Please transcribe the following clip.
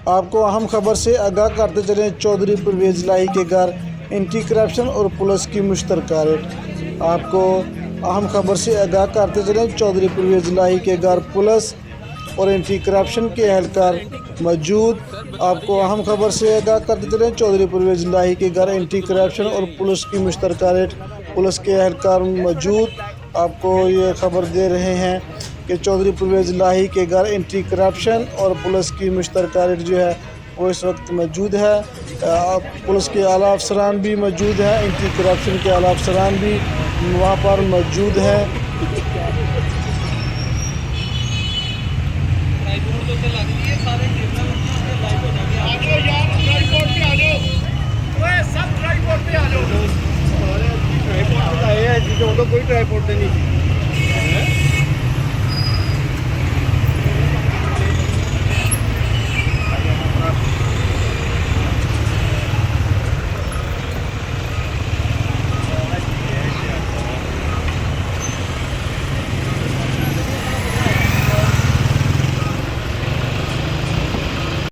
आपको अहम खबर से आगाह करते चलें। चौधरी परवेज़ इलाही के घर एंटी करप्शन और पुलिस की मुश्तरका रेड। आपको अहम खबर से आगाह करते चलें। चौधरी परवेज़ इलाही के घर पुलिस और एंटी करप्शन के एहलकार मौजूद। आपको अहम खबर से आगाह करते चलें। चौधरी परवेज़ इलाही के घर एंटी करप्शन और पुलिस की मुश्तरका रेड। पुलिस के एहलकार मौजूद। आपको ये खबर दे रहे हैं कि चौधरी परवेज़ इलाही के घर एंटी करप्शन और पुलिस की मुश्तरका रेड जो है वो इस वक्त मौजूद है। पुलिस के आला अफसरान भी मौजूद हैं, एंटी करप्शन के आला अफसरान भी वहाँ पर मौजूद हैं।